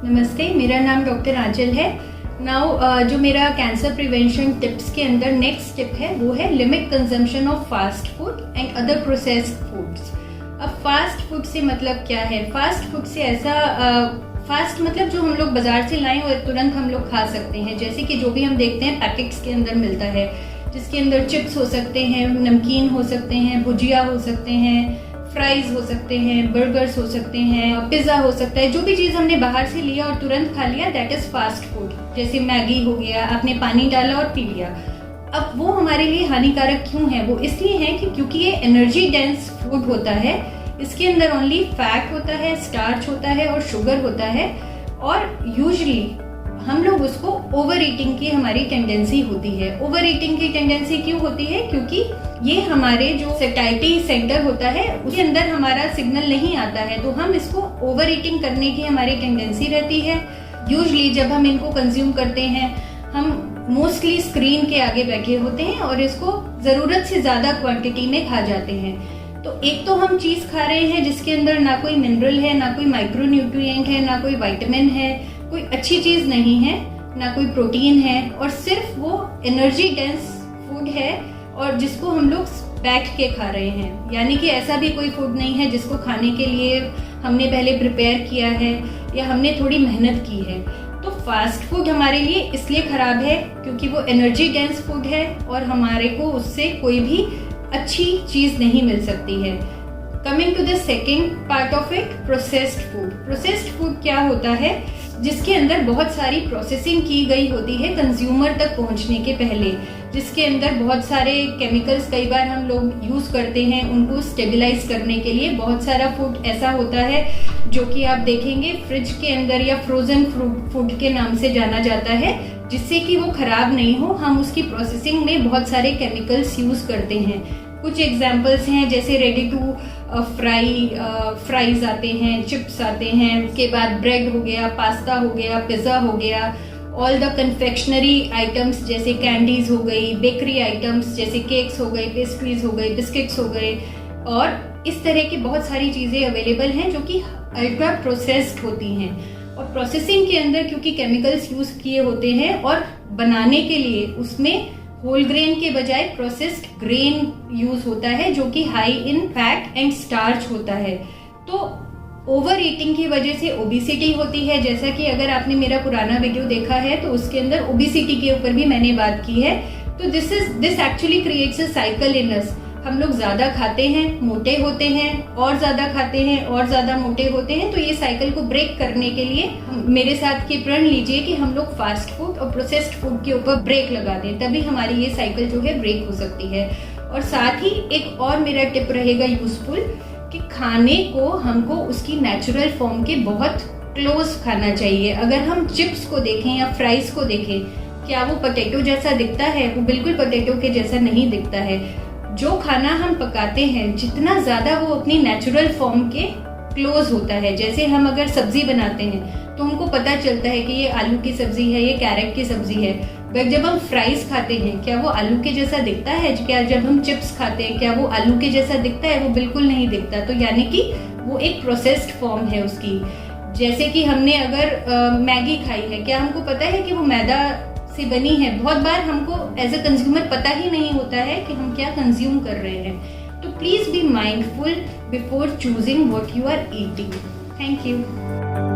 नमस्ते, मेरा नाम डॉक्टर आंचल है। नाउ जो मेरा कैंसर प्रिवेंशन टिप्स के अंदर नेक्स्ट टिप है वो है limit consumption of fast food and other processed foods. अब फास्ट फूड से मतलब क्या है? फास्ट फूड से ऐसा फास्ट मतलब जो हम लोग बाजार से लाएं और तुरंत हम लोग खा सकते हैं, जैसे कि जो भी हम देखते हैं पैकेट्स के अंदर मिलता है, जिसके अंदर चिप्स हो सकते हैं, नमकीन हो सकते हैं, भुजिया हो सकते हैं, फ्राइज हो सकते हैं, बर्गर्स हो सकते हैं, पिज्ज़ा हो सकता है। जो भी चीज़ हमने बाहर से लिया और तुरंत खा लिया दैट इज़ फास्ट फूड। जैसे मैगी हो गया, आपने पानी डाला और पी लिया। अब वो हमारे लिए हानिकारक क्यों है? वो इसलिए है कि क्योंकि ये एनर्जी डेंस फूड होता है। इसके अंदर ओनली फैट होता है, स्टार्च होता है और शुगर होता है, और यूजुअली हम लोग उसको ओवर ईटिंग की हमारी टेंडेंसी होती है। ओवर ईटिंग की टेंडेंसी क्यों होती है? क्योंकि ये हमारे जो सैटिस्फैक्टरी सेंटर होता है उसके अंदर हमारा सिग्नल नहीं आता है, तो हम इसको ओवर ईटिंग करने की हमारी टेंडेंसी रहती है। यूजुअली जब हम इनको कंज्यूम करते हैं हम मोस्टली स्क्रीन के आगे बैठे होते हैं और इसको जरूरत से ज्यादा क्वांटिटी में खा जाते हैं। तो एक तो हम चीज खा रहे हैं जिसके अंदर ना कोई मिनरल है, ना कोई माइक्रो न्यूट्रिएंट है, ना कोई विटामिन है, कोई अच्छी चीज नहीं है, ना कोई प्रोटीन है, और सिर्फ वो एनर्जी डेंस फूड है और जिसको हम लोग बैठ के खा रहे हैं। यानी कि ऐसा भी कोई फूड नहीं है जिसको खाने के लिए हमने पहले प्रिपेयर किया है या हमने थोड़ी मेहनत की है। तो फास्ट फूड हमारे लिए इसलिए खराब है क्योंकि वो एनर्जी डेंस फूड है और हमारे को उससे कोई भी अच्छी चीज नहीं मिल सकती है। Coming to the second part of it, processed food. Processed food क्या होता है? जिसके अंदर बहुत सारी प्रोसेसिंग की गई होती है कंज्यूमर तक पहुंचने के पहले, जिसके अंदर बहुत सारे केमिकल्स कई बार हम लोग यूज करते हैं उनको स्टेबलाइज करने के लिए। बहुत सारा फूड ऐसा होता है जो कि आप देखेंगे फ्रिज के अंदर या फ्रोजन फूड के नाम से जाना जाता है, जिससे कि वो खराब नहीं हो। हम उसकी प्रोसेसिंग में बहुत सारे केमिकल्स यूज करते हैं। कुछ एग्जाम्पल्स हैं जैसे रेडी टू फ्राइज आते हैं, चिप्स आते हैं, उसके बाद ब्रेड हो गया, पास्ता हो गया, पिज्जा हो गया, ऑल द कन्फेक्शनरी आइटम्स जैसे कैंडीज हो गई, बेकरी आइटम्स जैसे केक्स हो गए, पेस्ट्रीज हो गई, बिस्किट्स हो गए, और इस तरह की बहुत सारी चीजें अवेलेबल हैं जो कि अल्ट्रा प्रोसेस्ड होती हैं। और प्रोसेसिंग के अंदर क्योंकि केमिकल्स यूज किए होते हैं और बनाने के लिए उसमें होल ग्रेन के बजाय प्रोसेस्ड ग्रेन यूज होता है जो कि high in fat and starch होता है। तो ओवर ईटिंग की वजह से ओबिसिटी होती है। जैसा कि अगर आपने मेरा पुराना वीडियो देखा है तो उसके अंदर ओबिसिटी के ऊपर भी मैंने बात की है। तो this actually creates a cycle in us. हम लोग ज्यादा खाते हैं, मोटे होते हैं, और ज्यादा खाते हैं और ज्यादा मोटे होते हैं। तो ये साइकिल को ब्रेक करने के लिए मेरे साथ के प्रण लीजिए कि हम लोग फास्ट फूड और प्रोसेस्ड फूड के ऊपर ब्रेक लगा दें, तभी हमारी ये साइकिल जो है ब्रेक हो सकती है। और साथ ही एक और मेरा टिप रहेगा यूजफुल कि खाने को हमको उसकी नेचुरल फॉर्म के बहुत क्लोज खाना चाहिए। अगर हम चिप्स को देखें या फ्राइज को देखें, क्या वो पोटैटो जैसा दिखता है? वो बिल्कुल पोटैटो के जैसा नहीं दिखता है। जो खाना हम पकाते हैं जितना ज्यादा वो अपनी नेचुरल फॉर्म के क्लोज होता है, जैसे हम अगर सब्जी बनाते हैं तो हमको पता चलता है कि ये आलू की सब्जी है, ये कैरेट की सब्जी है। बट जब हम फ्राइज खाते हैं क्या वो आलू के जैसा दिखता है? क्या जब हम चिप्स खाते हैं क्या वो आलू के जैसा दिखता है? वो बिल्कुल नहीं दिखता। तो यानी कि वो एक प्रोसेस्ड फॉर्म है उसकी। जैसे कि हमने अगर मैगी खाई है, क्या हमको पता है कि वो मैदा से बनी है? बहुत बार हमको एज अ कंज्यूमर पता ही नहीं होता है कि हम क्या कंज्यूम कर रहे हैं। तो please be mindful before choosing what you are eating. Thank you.